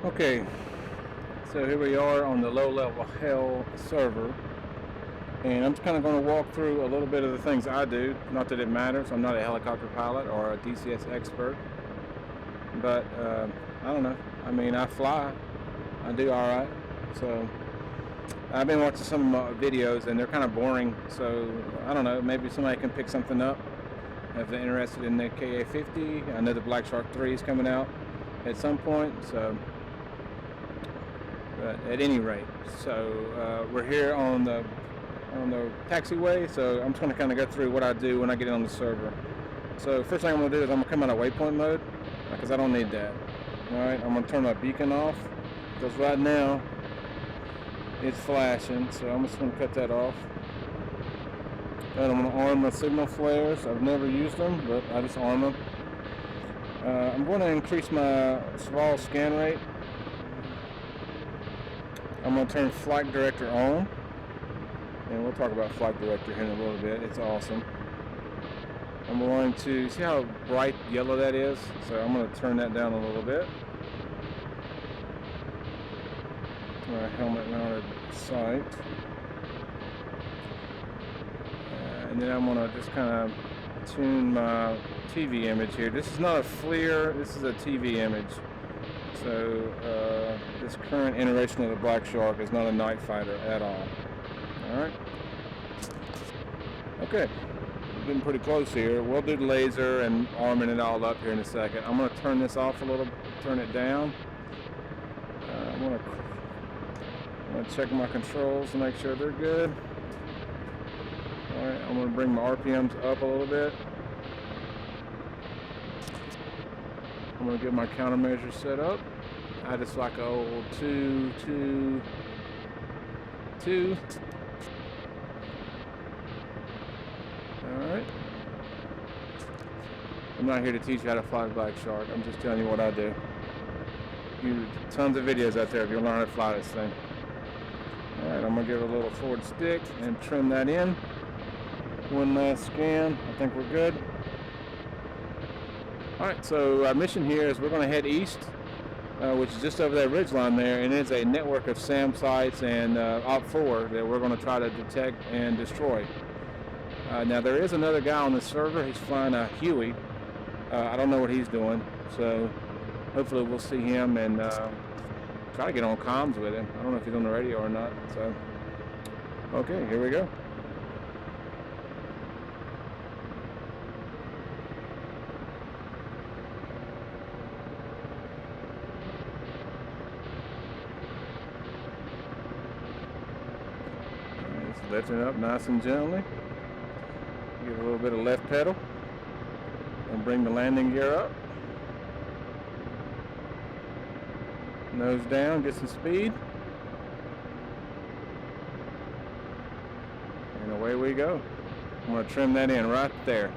Okay, so here we are on the low-level hell server, and I'm just kind of going to walk through a little bit of the things I do. Not that it matters, I'm not a helicopter pilot or a DCS expert, but I don't know. I mean, I fly, I do alright, so I've been watching some videos and they're kind of boring, so I don't know, maybe somebody can pick something up if they're interested in the Ka-50. I know the Black Shark 3 is coming out at some point, so at any rate, so we're here on the taxiway, so I'm just going to kind of go through what I do when I get on the server. So first thing I'm going to do is I'm going to come out of waypoint mode, because I don't need that. Alright, I'm going to turn my beacon off, because right now it's flashing, so I'm just going to cut that off. And I'm going to arm my signal flares. I've never used them, but I just arm them. I'm going to increase my small scan rate. I'm going to turn Flight Director on, and we'll talk about Flight Director here in a little bit. It's awesome. I'm going to see how bright yellow that is, so I'm going to turn that down a little bit. My helmet mounted sight, and then I'm going to just kind of tune my TV image here. This is not a FLIR, this is a TV image. So this current iteration of the Black Shark is not a night fighter at all. Alright. Okay. We're getting pretty close here. We'll do the laser and arming it all up here in a second. I'm going to turn this off a little, turn it down. I'm going to check my controls to make sure they're good. Alright, I'm going to bring my RPMs up a little bit. I'm going to get my countermeasure set up. I just like an old 2, 2, 2. Alright. I'm not here to teach you how to fly Black Shark. I'm just telling you what I do. Tons of videos out there if you learn how to fly this thing. Alright, I'm going to give it a little forward stick and trim that in. One last scan. I think we're good. Alright, so our mission here is we're going to head east, which is just over that ridge line there, and it's a network of SAM sites and OP4 that we're going to try to detect and destroy. Now there is another guy on the server. He's flying a Huey. I don't know what he's doing, so hopefully we'll see him and try to get on comms with him. I don't know if he's on the radio or not. So okay, here we go. Lifting up nice and gently. Give a little bit of left pedal and bring the landing gear up. Nose down, get some speed. And away we go. I'm going to trim that in right there.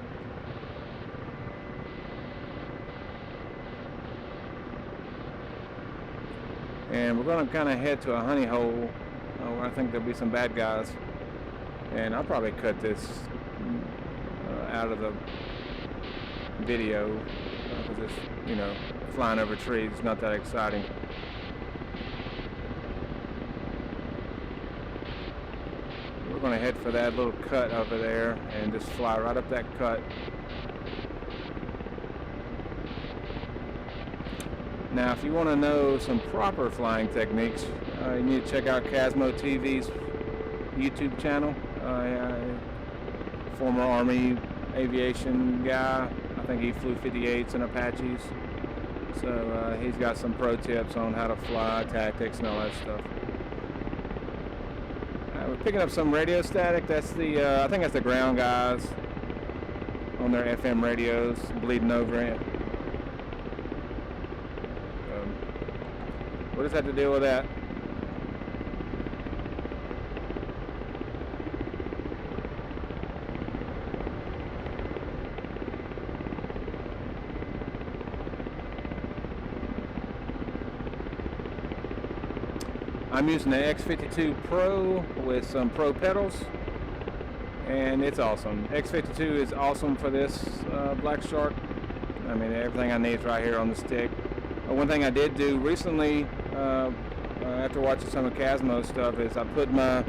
And we're going to kind of head to a honey hole. I think there'll be some bad guys. And I'll probably cut this out of the video because it's, you know, flying over trees. It's not that exciting. We're going to head for that little cut over there and just fly right up that cut. Now, if you want to know some proper flying techniques, you need to check out Casmo TV's YouTube channel. Former Army aviation guy. I think he flew 58s and Apaches. So he's got some pro tips on how to fly, tactics, and all that stuff. We're picking up some radio static. That's the, I think that's the ground guys on their FM radios bleeding over it. We'll just have to deal with that. I'm using the X52 Pro with some Pro pedals, and it's awesome. X52 is awesome for this Black Shark. I mean, everything I need is right here on the stick. One thing I did do recently, after watching some of Casmo's stuff, is I put my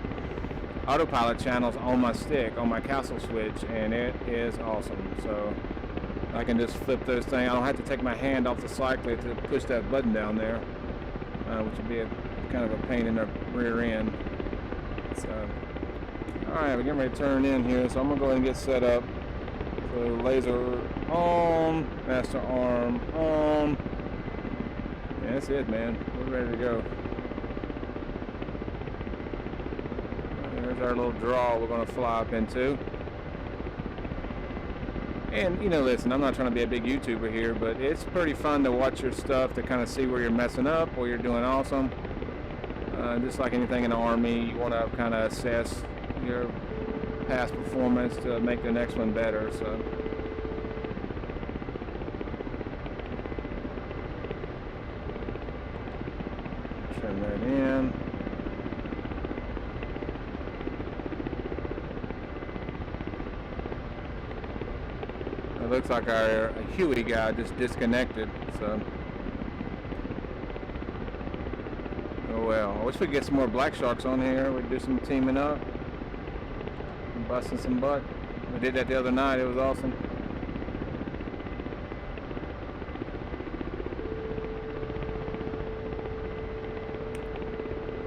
autopilot channels on my stick, on my castle switch, and it is awesome. So I can just flip those things. I don't have to take my hand off the cycler to push that button down there, which would be kind of a pain in the rear end. So, alright, we're getting ready to turn in here, so I'm going to go ahead and get set up. So laser on, master arm on. Yeah, that's it, man. We're ready to go. There's our little draw we're going to fly up into. And, you know, listen, I'm not trying to be a big YouTuber here, but it's pretty fun to watch your stuff to kind of see where you're messing up or you're doing awesome. Just like anything in the Army, you want to kind of assess your past performance to make the next one better. So. Trim that in. It looks like our Huey guy just disconnected, so. Oh well, I wish we could get some more black sharks on here. We'd do some teaming up, and busting some butt. We did that the other night, it was awesome.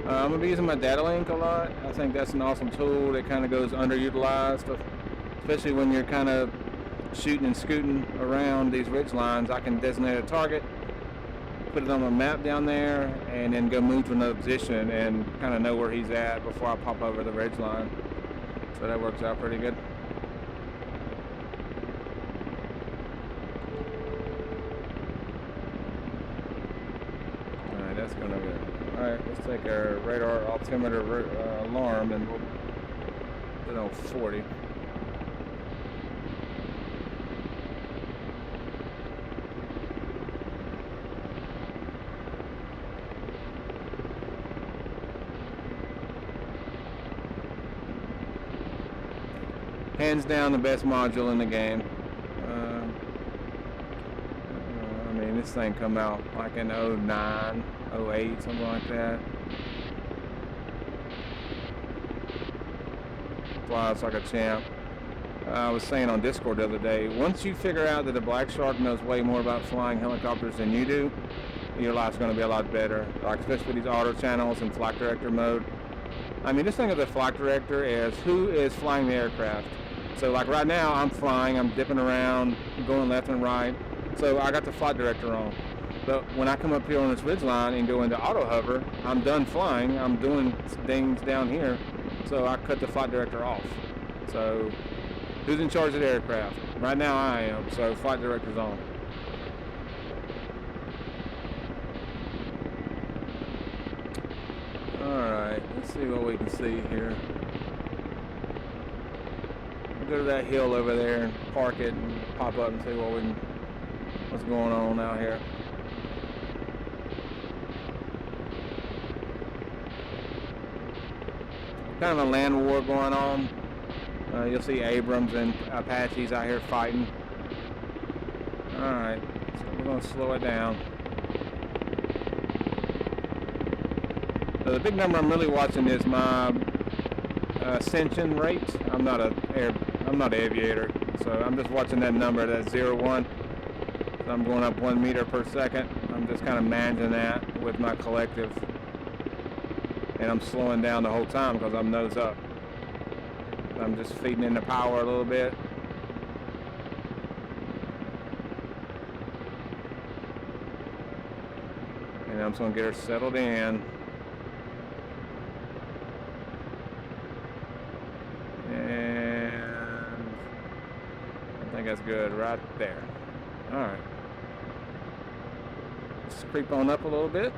I'm going to be using my data link a lot. I think that's an awesome tool that kind of goes underutilized, especially when you're kind of shooting and scooting around these ridge lines. I can designate a target, put it on my map down there, and then go move to another position and kind of know where he's at before I pop over the ridge line. So that works out pretty good. Alright, that's gonna be. Alright, let's take our radar altimeter alarm and we'll put it on 40. Hands down the best module in the game. I mean, this thing come out like in 09, 08, something like that. Flies like a champ. I was saying on Discord the other day, once you figure out that the Black Shark knows way more about flying helicopters than you do, your life's going to be a lot better. Like especially with these auto channels and flight director mode. I mean, just think of the flight director as who is flying the aircraft. So like right now I'm flying, I'm dipping around, going left and right. So I got the flight director on. But when I come up here on this ridge line and go into auto hover, I'm done flying, I'm doing things down here. So I cut the flight director off. So who's in charge of the aircraft? Right now I am, so flight director's on. Alright, let's see what we can see here. Go to that hill over there and park it and pop up and see what's going on out here. Kind of a land war going on. You'll see Abrams and Apaches out here fighting. Alright, so we're going to slow it down. So the big number I'm really watching is my ascension rate. I'm not an aviator, so I'm just watching that number, that 0.1. So I'm going up 1 meter per second. I'm just kind of managing that with my collective, and I'm slowing down the whole time because I'm nose up. I'm just feeding in the power a little bit. And I'm just going to get her settled in. That's good right there. Alright. Let's creep on up a little bit.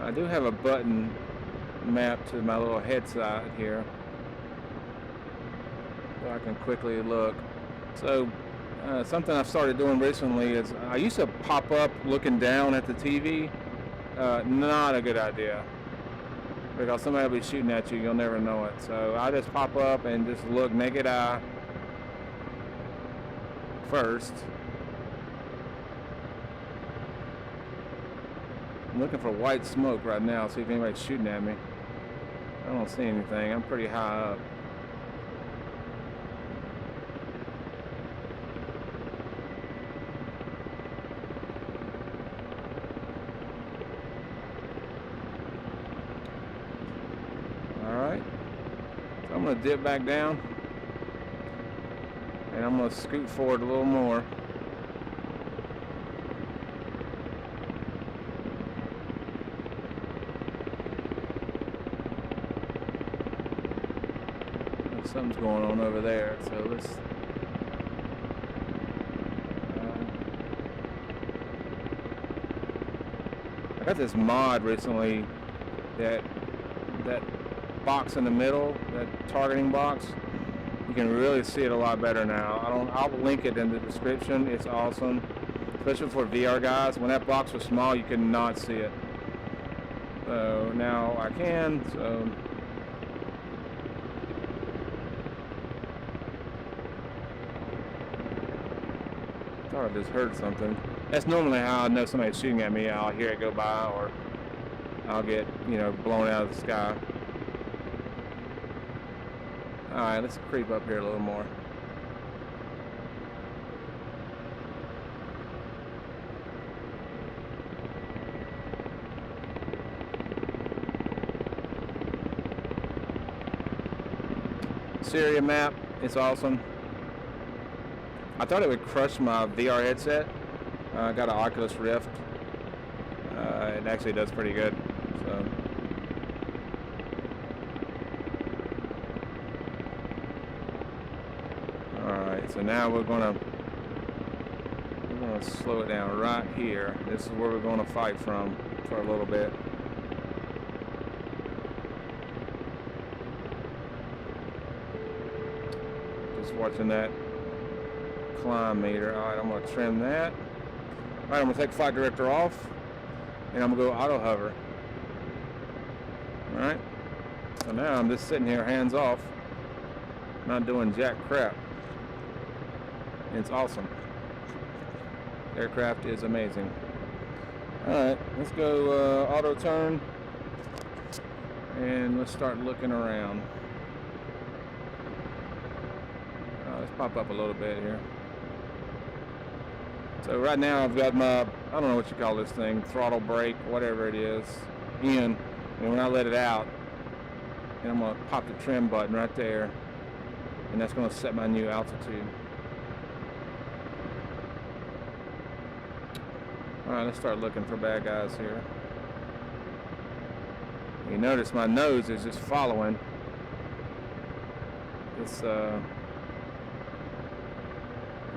I do have a button mapped to my little head side here, so I can quickly look. So something I've started doing recently is I used to pop up looking down at the TV. Not a good idea. because somebody will be shooting at you. You'll never know it. So I just pop up and just look naked eye first. I'm looking for white smoke right now, see if anybody's shooting at me. I don't see anything. I'm pretty high up. Alright. So I'm going to dip back down. And I'm going to scoot forward a little more. Something's going on over there, so let's I got this mod recently that box in the middle, that targeting box, you can really see it a lot better now. I'll link it in the description. It's awesome, especially for VR guys. When that box was small, you could not see it, so now I can. So I just heard something. That's normally how I know somebody's shooting at me. I'll hear it go by, or I'll get, you know, blown out of the sky. Alright, let's creep up here a little more. Syria map, it's awesome. I thought it would crush my VR headset. I got an Oculus Rift. It actually does pretty good. So. Alright, so now we're gonna slow it down right here. This is where we're gonna fight from for a little bit. Just watching that climb meter. Alright, I'm going to trim that. Alright, I'm going to take flight director off, and I'm going to go auto hover. Alright, so now I'm just sitting here hands off, not doing jack crap. And it's awesome. Aircraft is amazing. Alright, let's go auto turn, and let's start looking around. Let's pop up a little bit here. So right now I've got my, I don't know what you call this thing, throttle brake, whatever it is, in. And when I let it out, and I'm going to pop the trim button right there, and that's going to set my new altitude. Alright, let's start looking for bad guys here. You notice my nose is just following this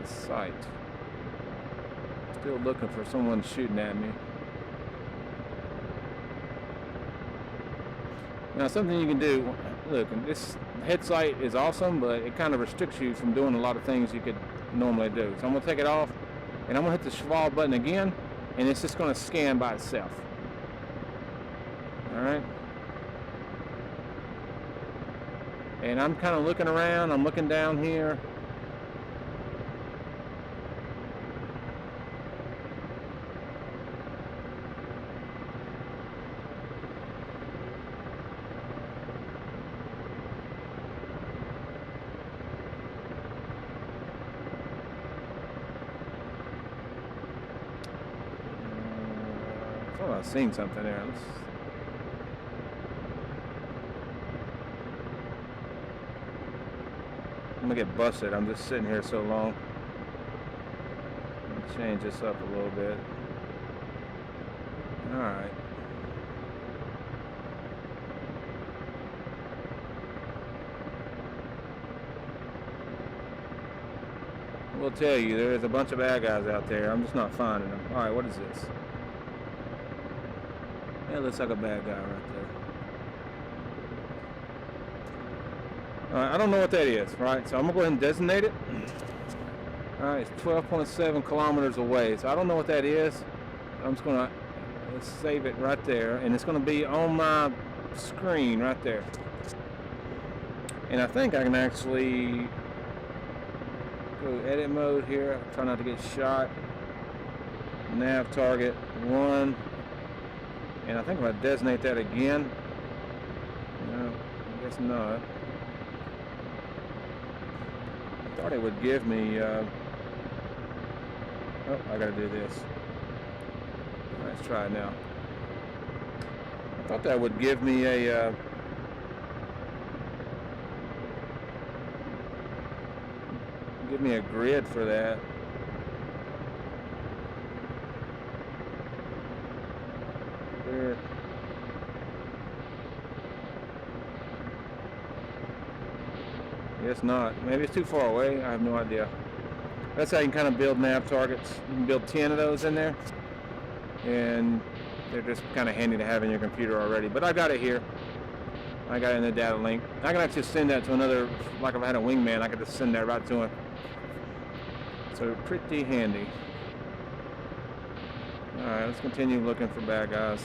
sight. Still looking for someone shooting at me. Now something you can do, look, this head sight is awesome, but it kind of restricts you from doing a lot of things you could normally do. So I'm going to take it off, and I'm going to hit the Schwab button again, and it's just going to scan by itself. Alright? And I'm kind of looking around, I'm looking down here. I've seen something there. I'm gonna get busted. I'm just sitting here so long. Let me change this up a little bit. Alright. We'll tell you, there's a bunch of bad guys out there. I'm just not finding them. Alright, what is this? That looks like a bad guy right there. Alright, I don't know what that is, right? So I'm going to go ahead and designate it. Alright, it's 12.7 kilometers away. So I don't know what that is. I'm just going to save it right there. And it's going to be on my screen right there. And I think I can actually go edit mode here. Try not to get shot. Nav target 1. And I think if I designate that again, no, I guess not. I thought it would give me, oh, I gotta do this. Let's try it now. I thought that would give me a, grid for that. There. Guess not. Maybe it's too far away. I have no idea. That's how you can kind of build nav targets. You can build 10 of those in there, and they're just kind of handy to have in your computer already. But I got it here. I got it in the data link. I can actually send that to another, like if I had a wingman, I could just send that right to him. So pretty handy. Alright, let's continue looking for bad guys.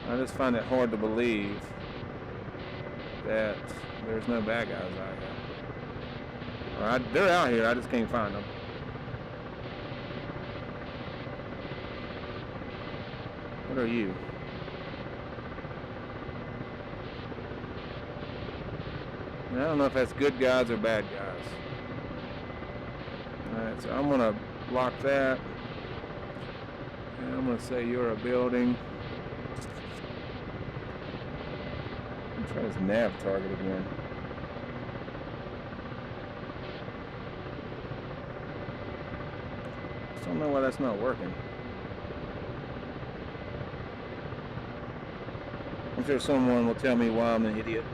I just find it hard to believe that there's no bad guys out here. Alright, they're out here, I just can't find them. What are you? I don't know if that's good guys or bad guys. Alright, so I'm gonna block that. And I'm gonna say you're a building. Try this nav target again. Just don't know why that's not working. I'm sure someone will tell me why I'm an idiot.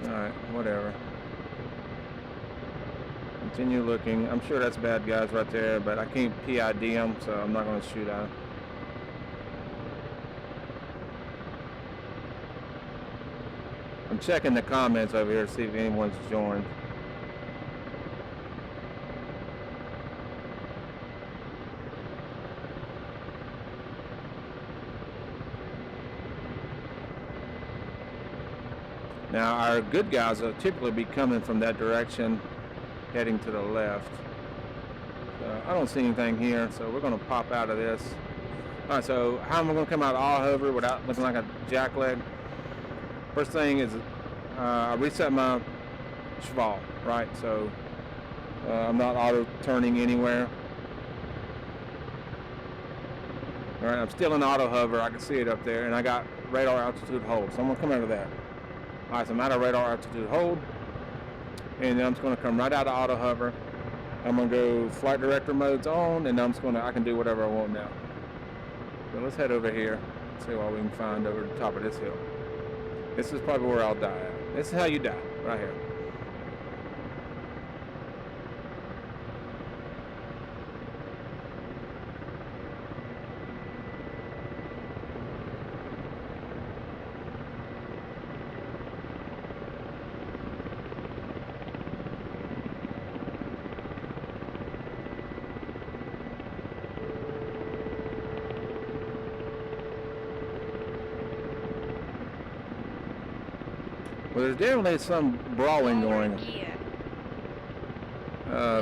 Alright, whatever. Continue looking. I'm sure that's bad guys right there, but I can't PID them, so I'm not going to shoot at them. I'm checking the comments over here to see if anyone's joined. Now our good guys will typically be coming from that direction, heading to the left. So I don't see anything here, so we're going to pop out of this. Alright, so how am I going to come out all hover without looking like a jackleg? First thing is I reset my cheval, right? So I'm not auto turning anywhere. All right, I'm still in auto hover. I can see it up there, and I got radar altitude hold. So I'm gonna come out of that. All right, so I'm out of radar altitude hold, and then I'm just gonna come right out of auto hover. I'm gonna go flight director modes on, and I'm just gonna, I can do whatever I want now. So let's head over here, see what we can find over the top of this hill. This is probably where I'll die at. This is how you die, right here. Well, there's definitely some brawling going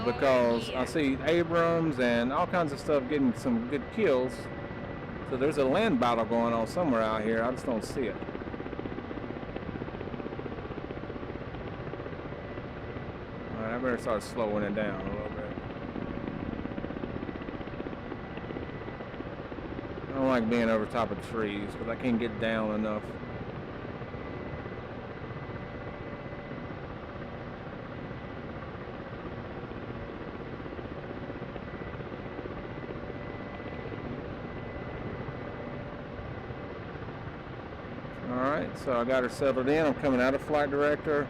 because I see Abrams and all kinds of stuff getting some good kills. So there's a land battle going on somewhere out here. I just don't see it. All right, I better start slowing it down a little bit. I don't like being over top of trees because I can't get down enough. So I got her settled in. I'm coming out of flight director.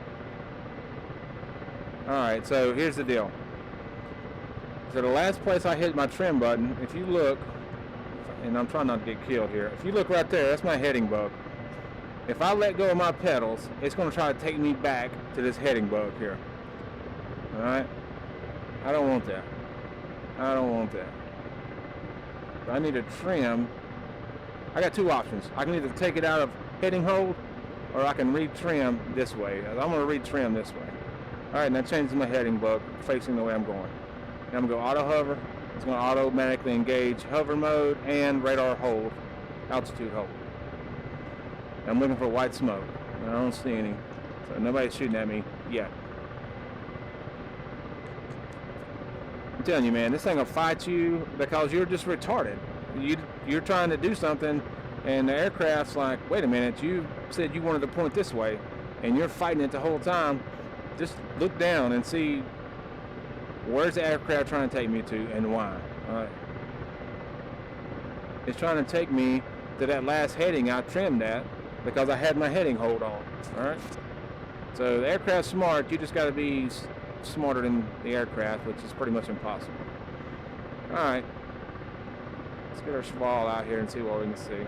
Alright, so here's the deal. So the last place I hit my trim button, if you look, and I'm trying not to get killed here. If you look right there, that's my heading bug. If I let go of my pedals, it's going to try to take me back to this heading bug here. Alright? I don't want that. I don't want that. I need to trim. I got two options. I can either take it out of heading hold, or I can retrim this way. I'm going to retrim this way. Alright, now change my heading bug facing the way I'm going. Now I'm going to go auto hover. It's going to automatically engage hover mode and radar hold, altitude hold. I'm looking for white smoke. I don't see any. So nobody's shooting at me yet. I'm telling you, man, this thing will fight you because you're just retarded. You're trying to do something, and the aircraft's like, wait a minute, you said you wanted to point this way, and you're fighting it the whole time. Just look down and see where's the aircraft trying to take me to and why. All right. It's trying to take me to that last heading I trimmed at, because I had my heading hold on. Alright? So the aircraft's smart, you just got to be smarter than the aircraft, which is pretty much impossible. Alright. Let's get our Cheval out here and see what we can see.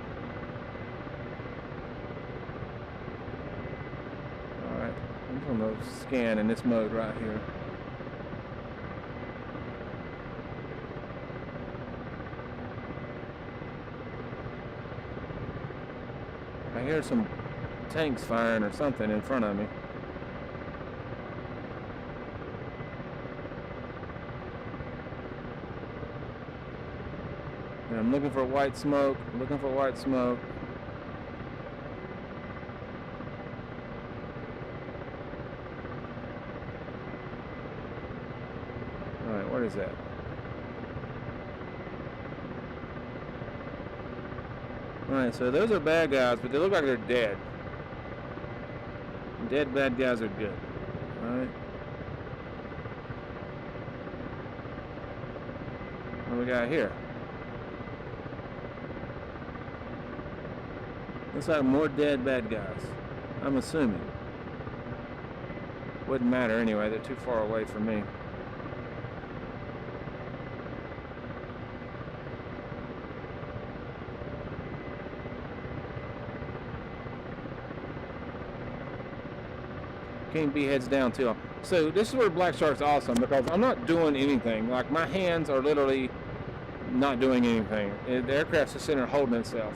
Alright. I'm going to scan in this mode right here. I hear some tanks firing or something in front of me. And I'm looking for white smoke, looking for white smoke. Alright, what is that? Alright, so those are bad guys, but they look like they're dead. Dead bad guys are good. Alright. What do we got here? Looks like more dead bad guys. I'm assuming. Wouldn't matter anyway, they're too far away from me. King B heads down too. So this is where Black Shark's awesome, because I'm not doing anything. Like, my hands are literally not doing anything. The aircraft's just sitting there holding itself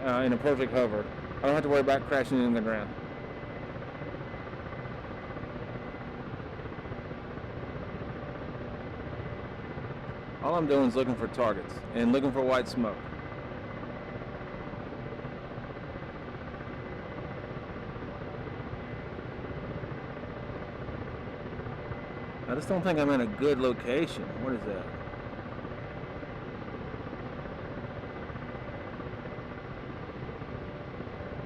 in a perfect hover. I don't have to worry about crashing into the ground. All I'm doing is looking for targets and looking for white smoke. I just don't think I'm in a good location. What is that?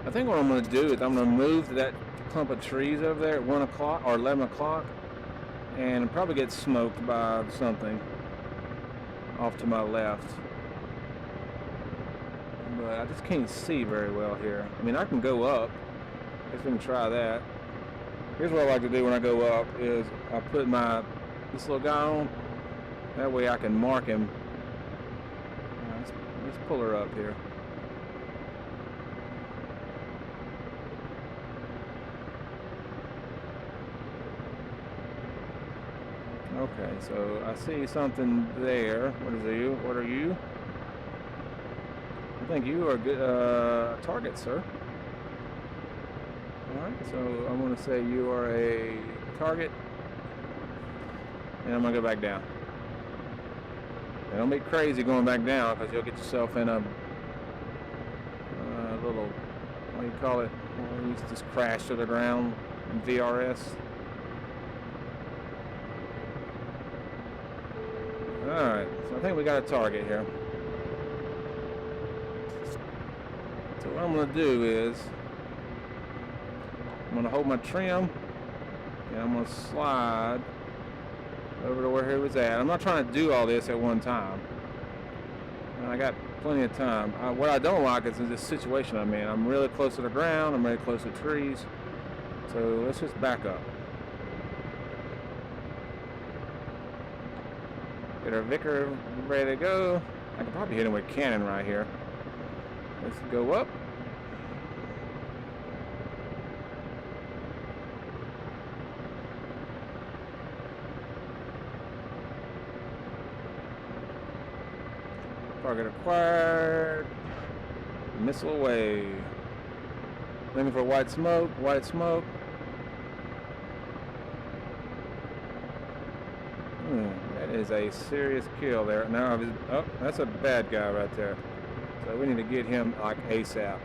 I think what I'm going to do is I'm going to move to that clump of trees over there at 1 o'clock or 11 o'clock and probably get smoked by something off to my left. But I just can't see very well here. I mean, I can go up. I guess we can try that. Here's what I like to do when I go up is I put this little guy on. That way I can mark him. Let's pull her up here. Okay, so I see something there. What is you? What are you? I think you are a good target, sir. Alright, so I'm going to say you are a target, and I'm going to go back down. And don't be crazy going back down, because you'll get yourself in a little, what do you call it? Well, you just crash to the ground in VRS. Alright, so I think we got a target here. So what I'm going to do is I'm going to hold my trim, and I'm going to slide over to where he was at. I'm not trying to do all this at one time. I got plenty of time. What I don't like is in this situation I'm in. I'm really close to the ground. I'm really close to trees. So let's just back up. Get our Vicar ready to go. I could probably hit him with cannon right here. Let's go up. Target acquired. Missile away. Looking for white smoke, white smoke. That is a serious kill there. Now, oh, that's a bad guy right there. So we need to get him like ASAP.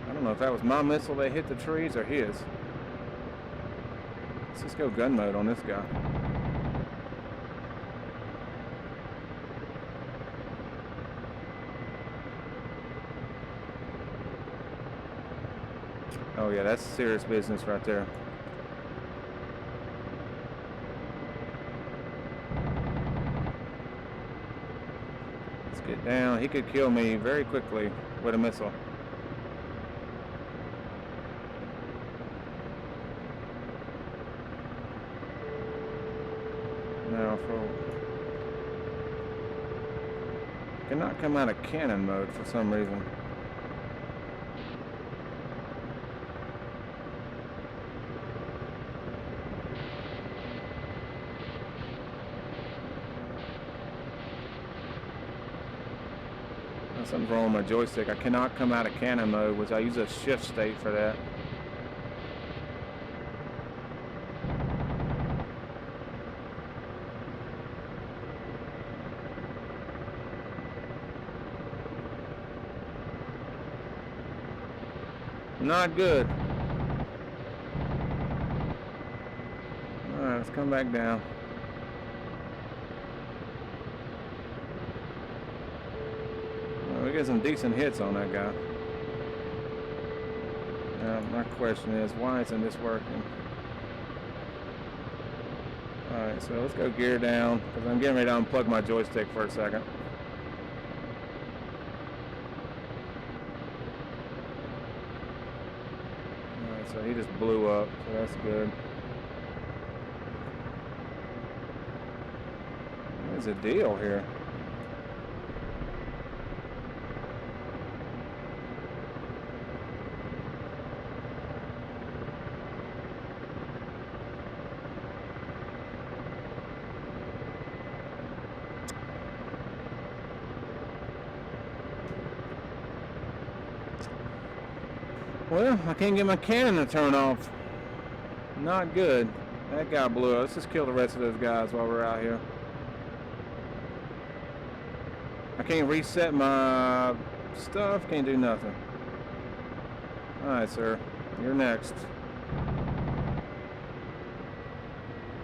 I don't know if that was my missile that hit the trees or his. Let's just go gun mode on this guy. Oh yeah, that's serious business right there. Let's get down. He could kill me very quickly with a missile. Now cannot come out of cannon mode for some reason. Something's wrong with my joystick. I cannot come out of cannon mode, which I use a shift state for that. Not good. Alright, let's come back down. We get some decent hits on that guy. My question is, why isn't this working? Alright, so let's go gear down, because I'm getting ready to unplug my joystick for a second. Alright, so he just blew up, so that's good. What's the deal here? Well, I can't get my cannon to turn off. Not good. That guy blew up. Let's just kill the rest of those guys while we're out here. I can't reset my stuff. Can't do nothing. Alright, sir. You're next.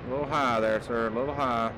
A little high there, sir. A little high.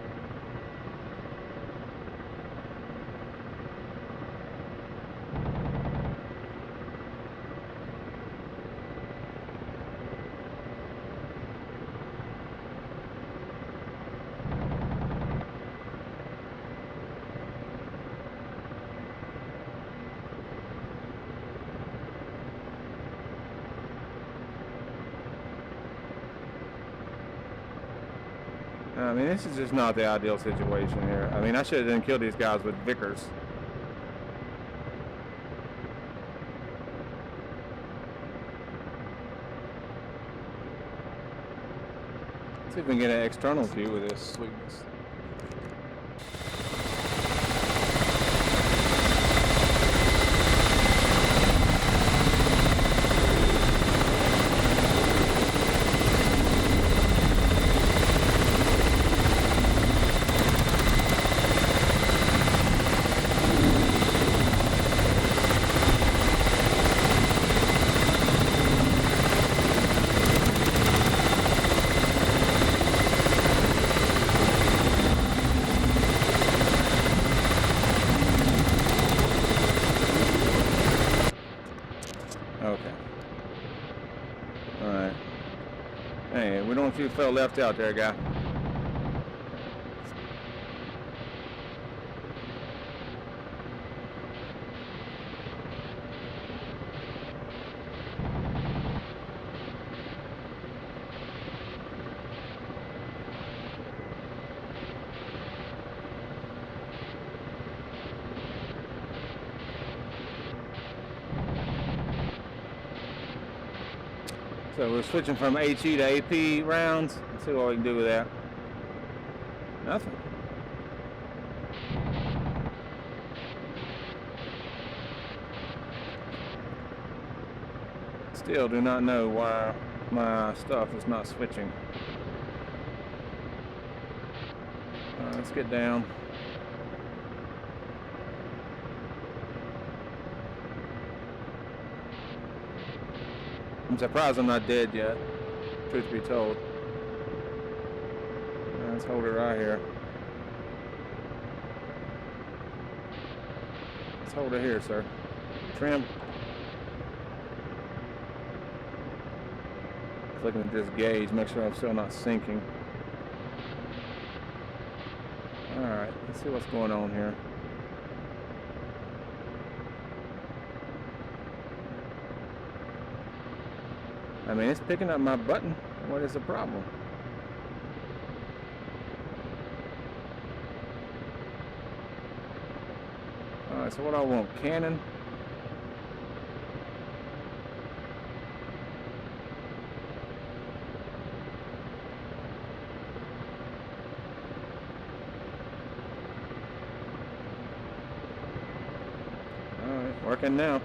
I mean, this is just not the ideal situation here. I mean, I should have done killed these guys with Vickers. Let's see if we can get an external view of this sweetness. Okay. Alright. Hey, we don't want you to feel left out there, guy. So we're switching from HE to AP rounds. Let's see what we can do with that. Nothing. Still do not know why my stuff is not switching. Let's get down. I'm surprised I'm not dead yet, truth be told. Let's hold it right here. Let's hold it here, sir. Trim. Looking at this gauge, make sure I'm still not sinking. Alright, let's see what's going on here. I mean, it's picking up my button. What is the problem? Alright, so what I want? Cannon. Alright, working now.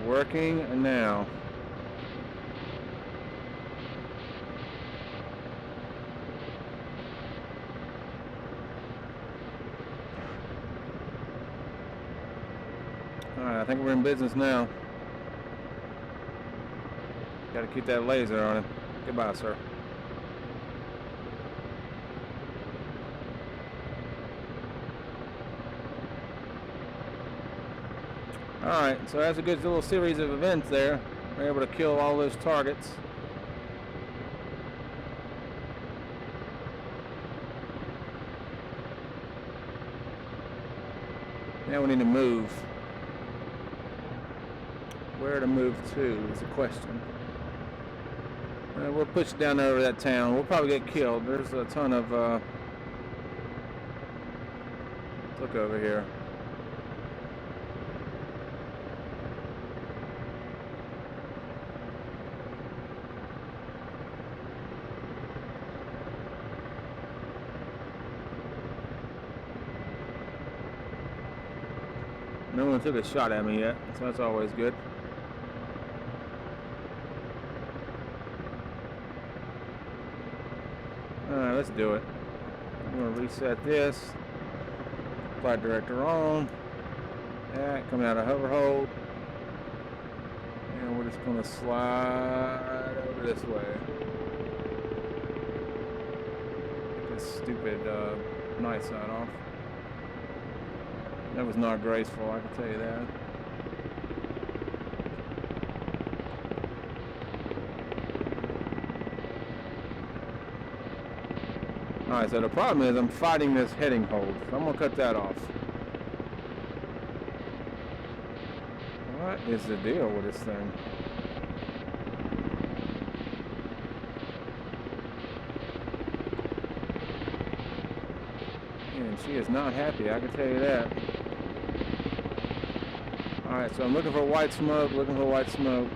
Working now. Alright, I think we're in business now. Gotta keep that laser on him. Goodbye, sir. Alright, so that's a good little series of events there. We're able to kill all those targets. Now we need to move. Where to move to is the question. We'll push down over that town. We'll probably get killed. There's a ton of... Look over here. No one took a shot at me yet, so that's always good. Alright, let's do it. I'm going to reset this. Flight director on. That, coming out of hover hold. And we're just going to slide over this way. Get this stupid night side off. That was not graceful, I can tell you that. Alright, so the problem is I'm fighting this heading hold, so I'm going to cut that off. What is the deal with this thing? And she is not happy, I can tell you that. Alright, so I'm looking for white smoke, looking for white smoke.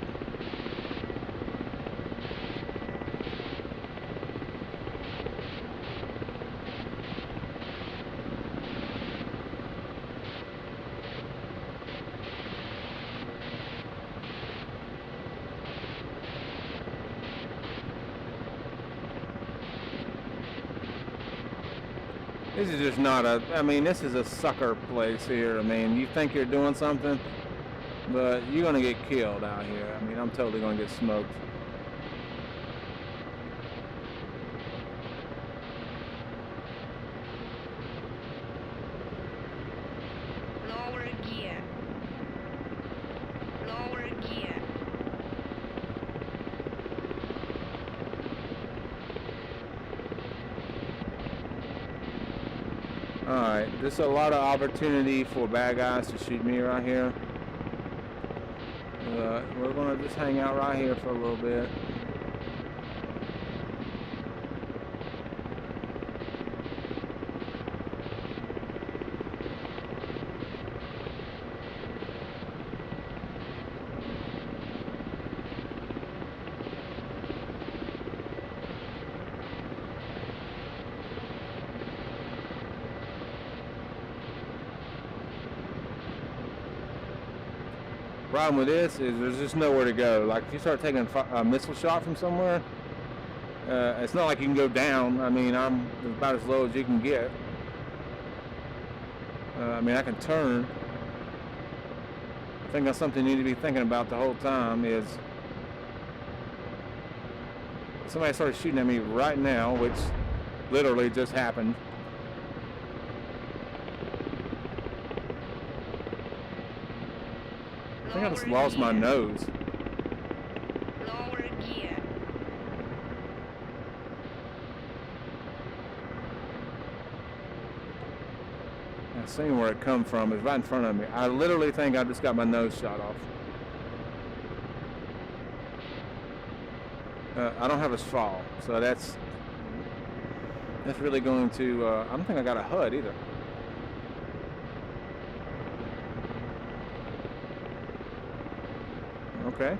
This is just not a, I mean, this is a sucker place here. I mean, you think you're doing something, but you're going to get killed out here. I mean, I'm totally going to get smoked. Lower gear. Lower gear. Alright, there's a lot of opportunity for bad guys to shoot me right here. We're going to just hang out right here for a little bit. problem with this is there's just nowhere to go. Like if you start taking a missile shot from somewhere, it's not like you can go down. I mean, I'm about as low as you can get. I mean, I can turn. I think that's something you need to be thinking about the whole time is somebody started shooting at me right now, which literally just happened. I think I just lost my nose. Lower gear. I seen where it come from. It's right in front of me. I literally think I just got my nose shot off. I don't have a fall, so that's really going to. I don't think I got a HUD either. Okay.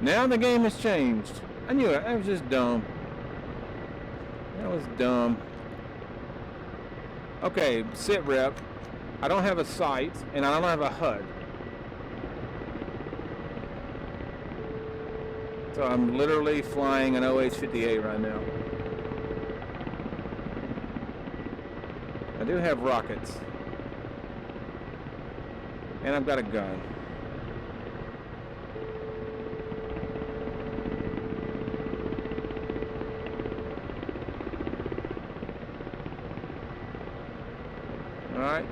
Now the game has changed. I knew it. That was just dumb. That was dumb. Okay, sit rep. I don't have a sight, and I don't have a HUD. So I'm literally flying an OH-58 right now. I do have rockets. And I've got a gun. Alright.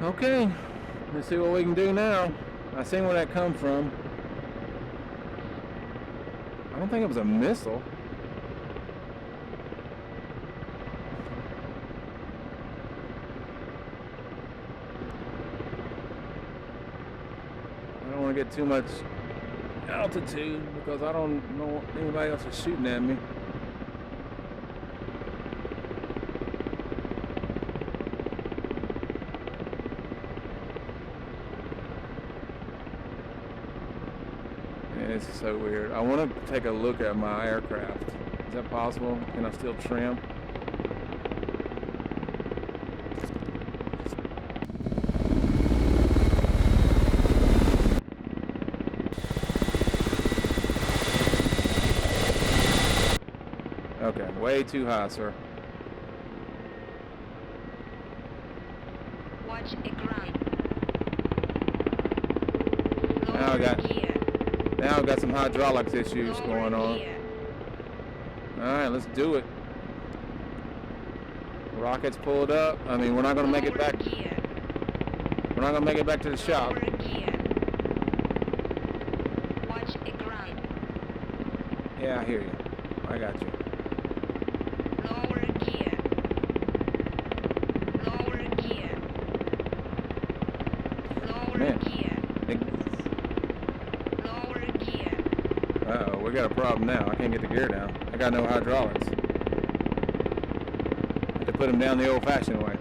Okay. Let's see what we can do now. I seen where that come from. I don't think it was a missile. I don't want to get too much altitude because I don't know anybody else is shooting at me. This is so weird. I want to take a look at my aircraft. Is that possible? Can I still trim? Okay, way too high, sir. Watch the ground. Now I got. Now I've got some hydraulics issues going on. Alright, let's do it. Rockets pulled up. I mean, we're not going to make it back. We're not going to make it back to the shop. Watch the ground. Yeah, I hear you. I got you. Lower gear. Lower gear. Lower Man. gear. Uh-oh, we got a problem now. I can't get the gear down. I got no hydraulics. I have to put them down the old-fashioned way.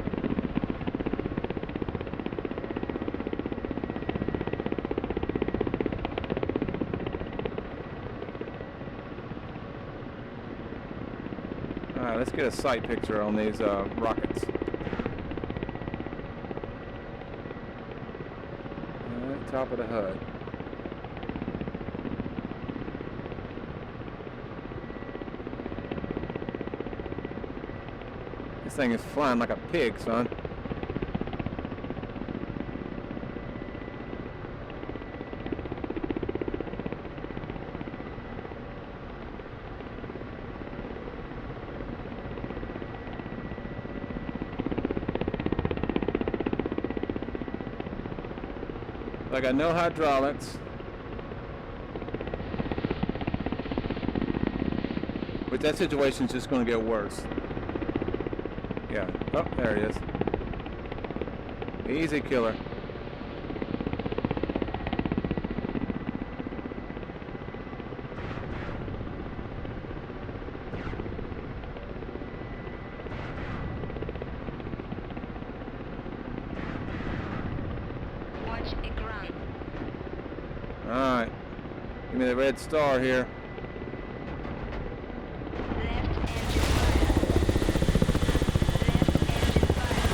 Alright, let's get a sight picture on these rockets. Alright, top of the HUD. This thing is flying like a pig, son. I got no hydraulics. But that situation's just going to get worse. Yeah. Oh, there he is. Easy killer. Watch the ground. Alright. Give me the red star here. Left engine fire. Left engine fire.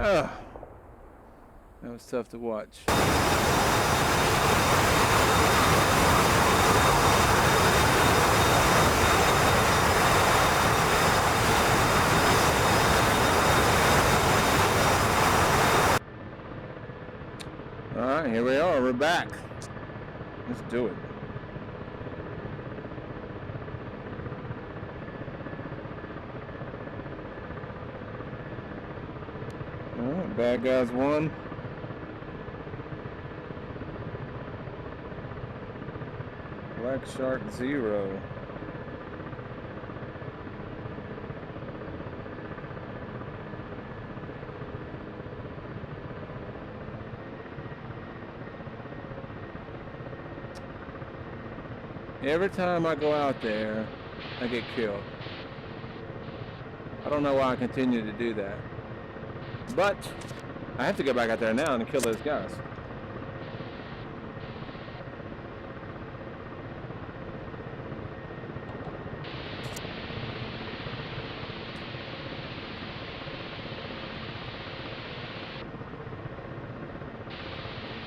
That was tough to watch. Alright, here we are, we're back. Let's do it. Alright, bad guys won. Black Shark 0. Every time I go out there, I get killed. I don't know why I continue to do that. But I have to go back out there now and kill those guys.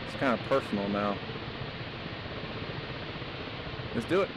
It's kind of personal now. Let's do it.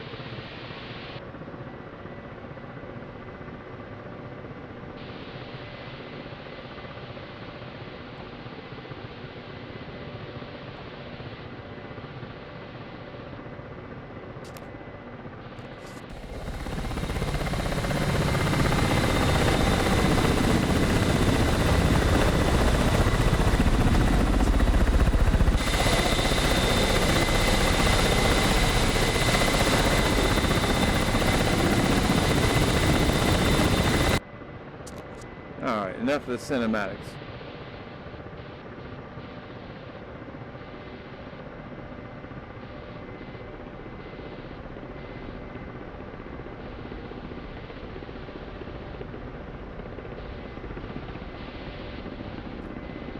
Alright, enough of the cinematics.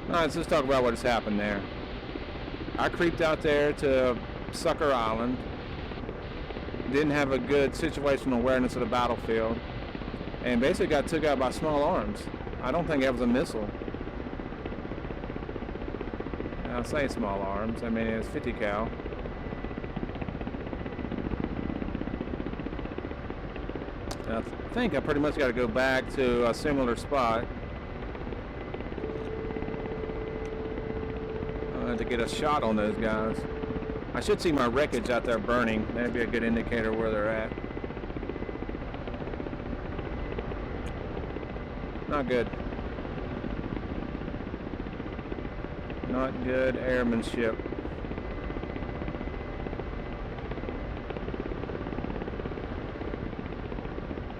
Alright, so let's talk about what has happened there. I creeped out there to Sucker Island. Didn't have a good situational awareness of the battlefield. And basically got took out by small arms. I don't think that was a missile. I'll say small arms. I mean, it was 50 cal. And I think I pretty much got to go back to a similar spot to get a shot on those guys. I should see my wreckage out there burning. That'd be a good indicator where they're at. Not good. Not good airmanship.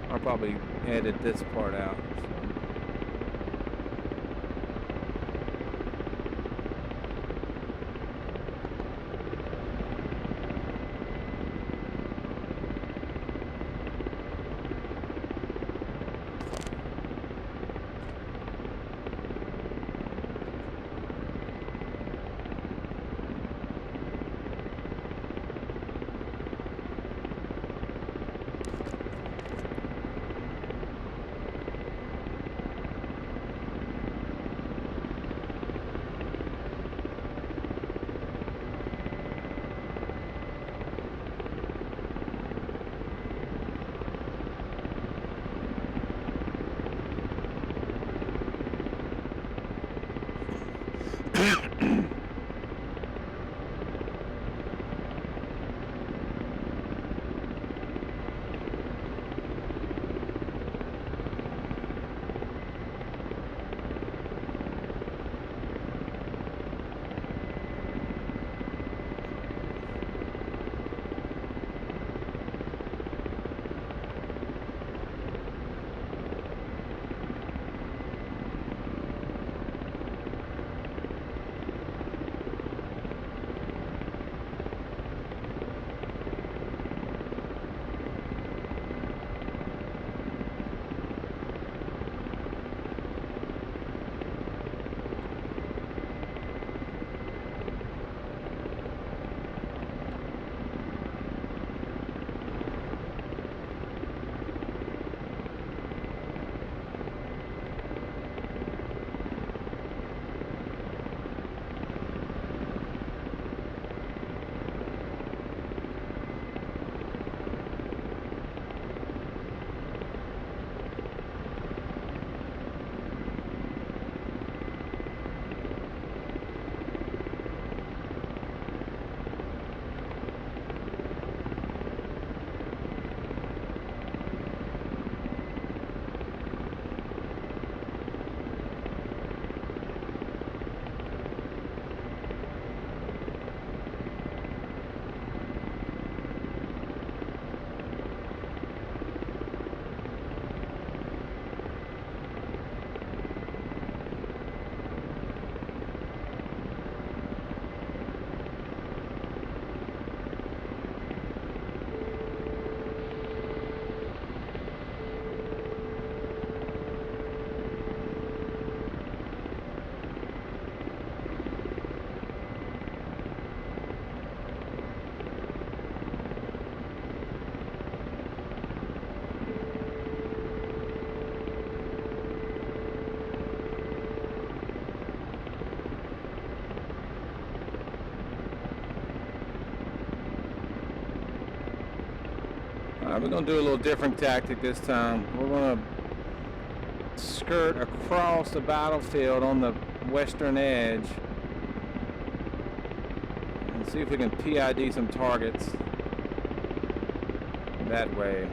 I'll probably edit this part out. Alright, we're going to do a little different tactic this time. We're going to skirt across the battlefield on the western edge and see if we can PID some targets that way.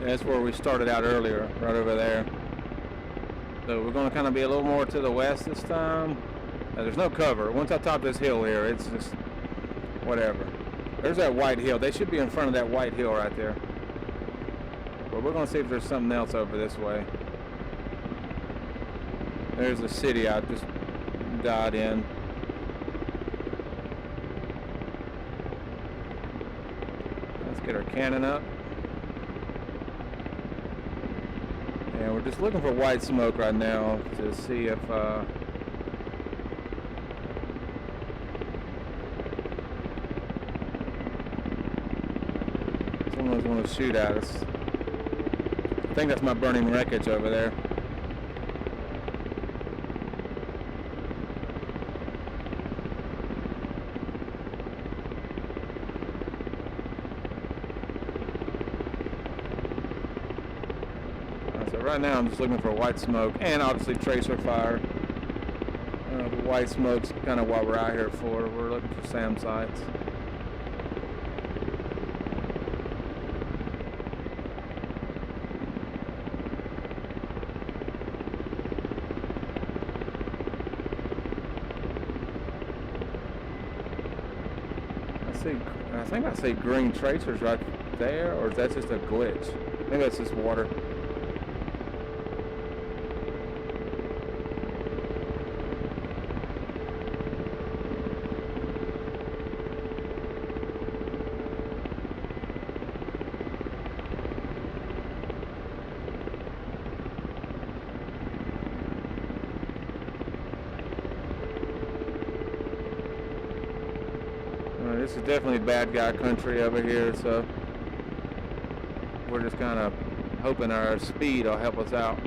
That's where we started out earlier, right over there. So we're going to kind of be a little more to the west this time. There's no cover. Once I top this hill here, it's just whatever. There's that white hill. They should be in front of that white hill right there. But we're going to see if there's something else over this way. There's the city I just died in. Let's get our cannon up. And we're just looking for white smoke right now to see if someone's going to shoot at us. I think that's my burning wreckage over there. Right now I'm just looking for white smoke and obviously tracer fire. The white smoke's kind of what we're out here for. We're looking for SAM sites. I think I see green tracers right there, or is that just a glitch? Maybe that's just water. This is definitely bad guy country over here, so we're just kind of hoping our speed will help us out.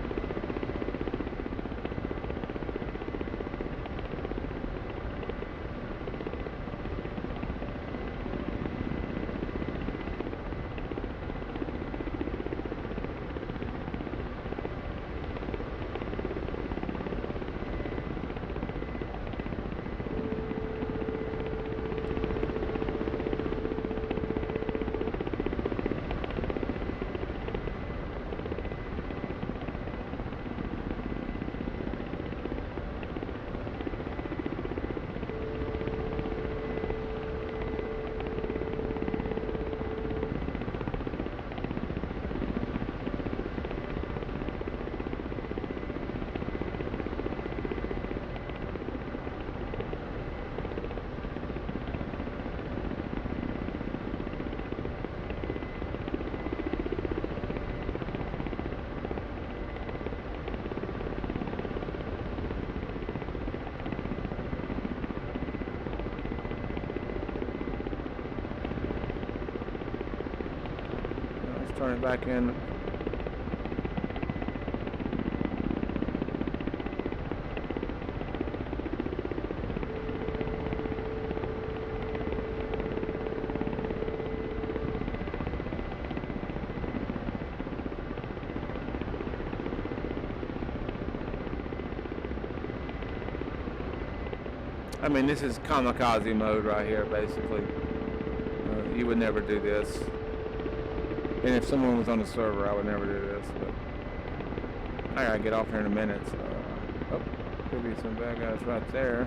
Turn it back in. I mean, this is kamikaze mode right here, basically. You would never do this. And if someone was on the server, I would never do this. But I gotta get off here in a minute. So, oh, could be some bad guys right there.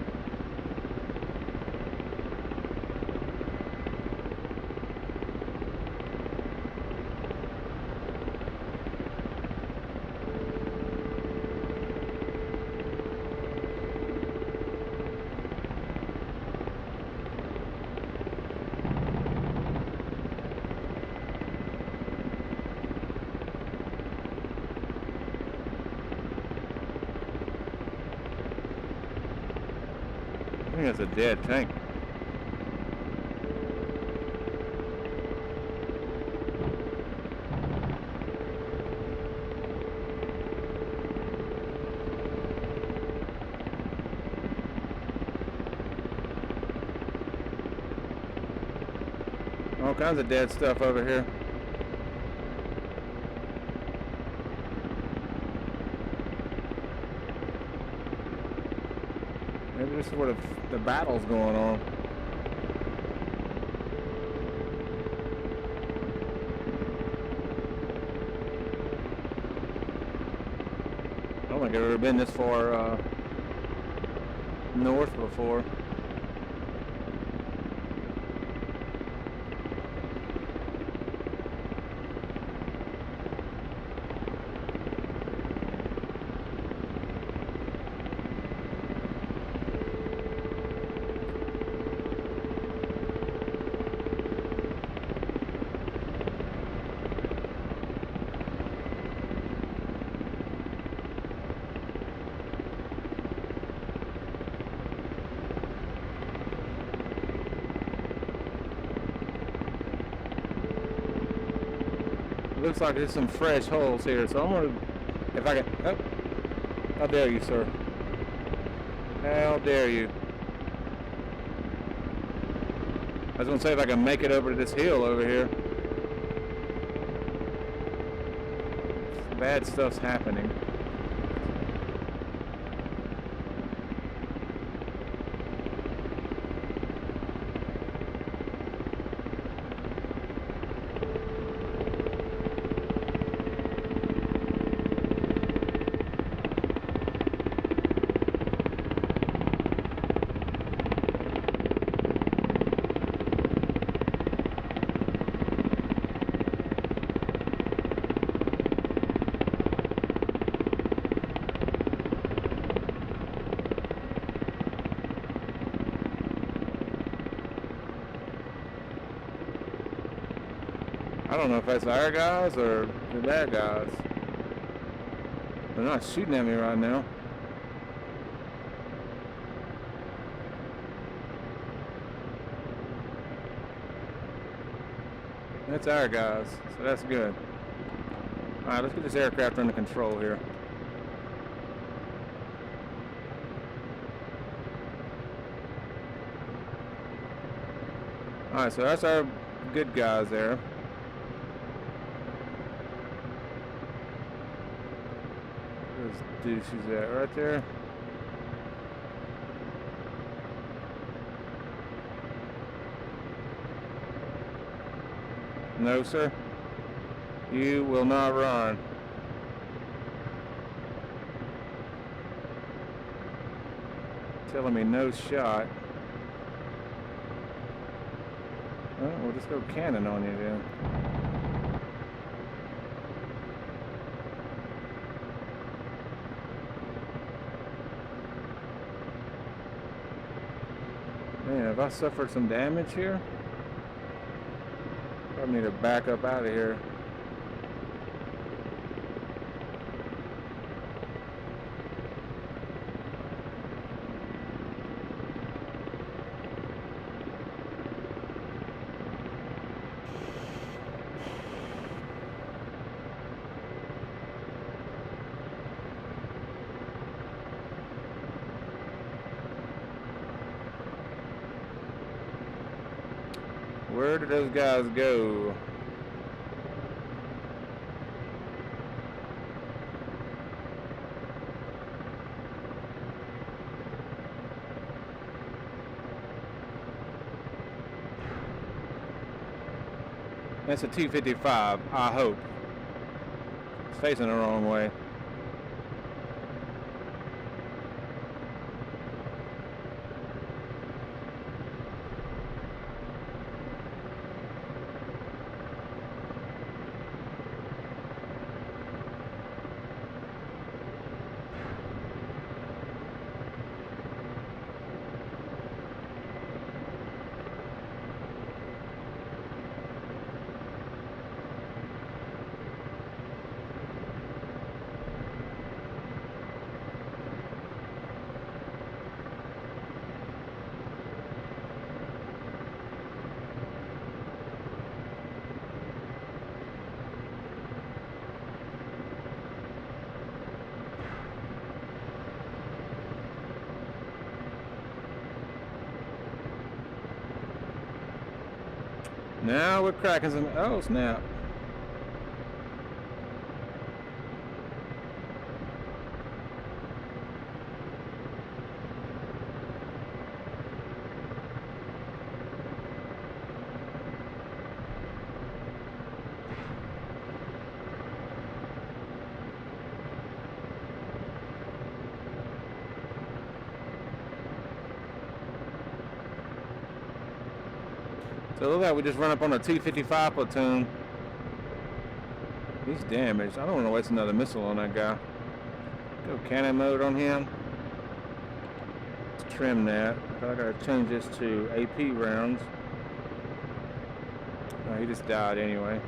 I think that's a dead tank. All kinds of dead stuff over here. Maybe this is where the battle's going on. I don't think I've ever been this far north before. Looks like there's some fresh holes here, so I'm gonna, if I can, oh, how dare you, sir? How dare you? I was gonna say if I can make it over to this hill over here. Bad stuff's happening. I don't know if that's our guys or the bad guys. They're not shooting at me right now. That's our guys, so that's good. Alright, let's get this aircraft under control here. Alright, so that's our good guys there. Where's douches at? Right there. No, sir. You will not run. Telling me no shot. Well, we'll just go cannon on you then. Man, have I suffered some damage here? I need to back up out of here. Where did those guys go? That's a 255, I hope. It's facing the wrong way. Now we're cracking some. Oh snap! So it looks like we just run up on a T-55 platoon. He's damaged. I don't want to waste another missile on that guy. Go cannon mode on him. Let's trim that. I gotta change this to AP rounds. Oh, he just died anyway.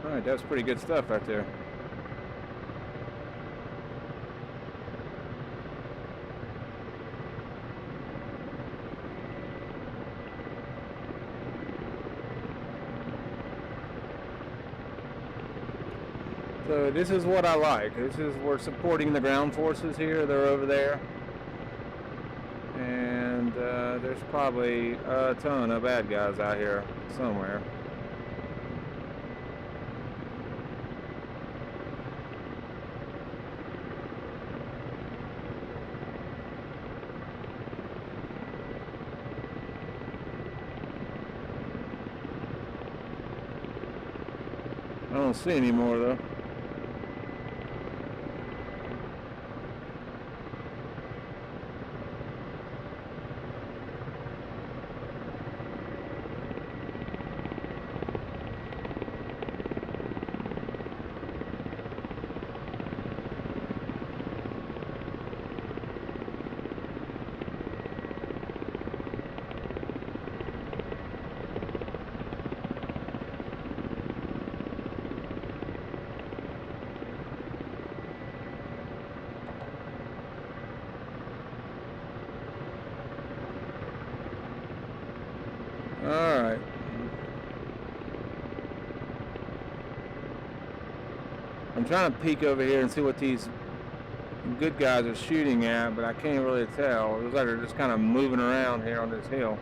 Alright, that's pretty good stuff right there. So this is what I like. We're supporting the ground forces here. They're over there. And there's probably a ton of bad guys out here somewhere. I don't see any more though. Alright. I'm trying to peek over here and see what these good guys are shooting at, but I can't really tell. It looks like they're just kind of moving around here on this hill.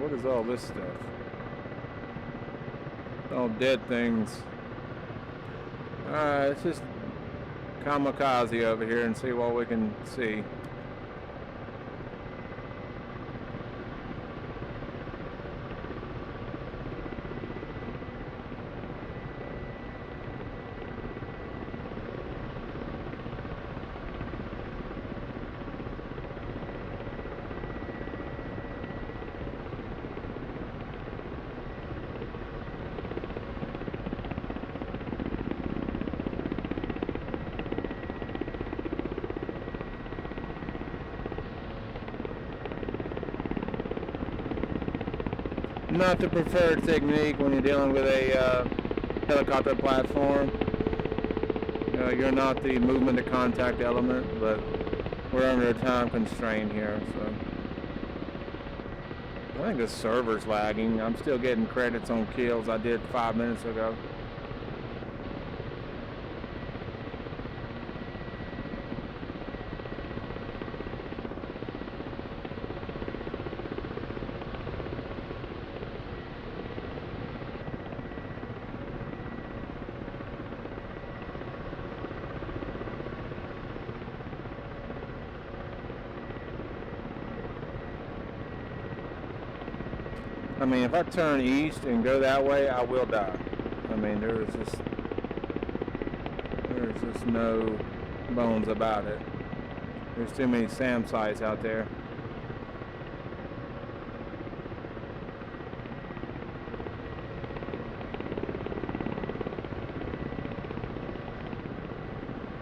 What is all this stuff? All dead things. Alright, let's just kamikaze over here and see what we can see. Not the preferred technique when you're dealing with a helicopter platform. You're not the movement to contact element, but we're under a time constraint here, so I think the server's lagging. I'm still getting credits on kills I did 5 minutes ago. I mean, if I turn east and go that way, I will die. I mean, there's just no bones about it. There's too many SAM sites out there.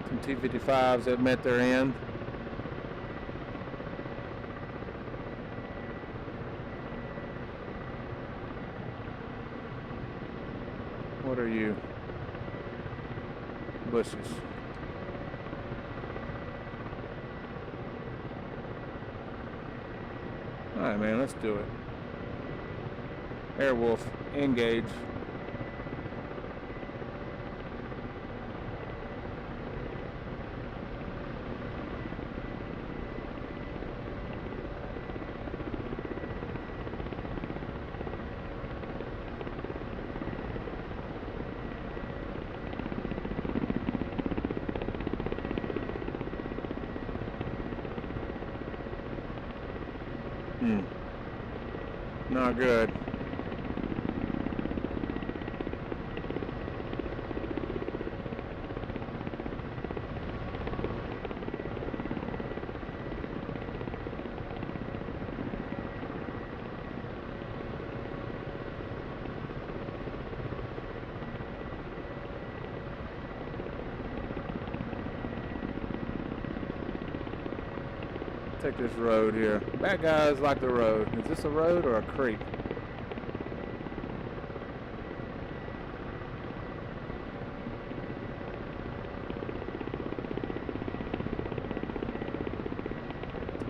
Some T-55s that met their end. What are you? Bushes. Alright, man, let's do it. Airwolf, engage. Not good. Take this road here. Bad guys like the road. Is this a road or a creek?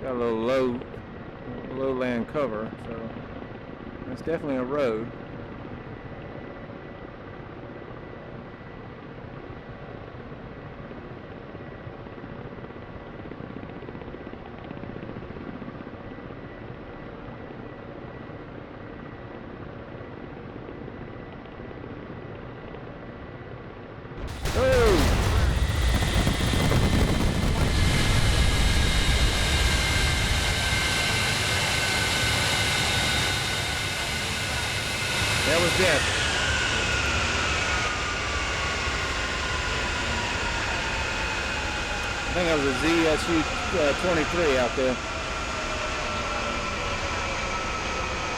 Got a little lowland cover, so it's definitely a road. That was death. I think that was a ZSU-23 out there.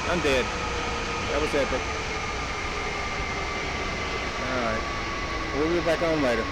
I'm dead. That was epic. Alright. We'll be back on later.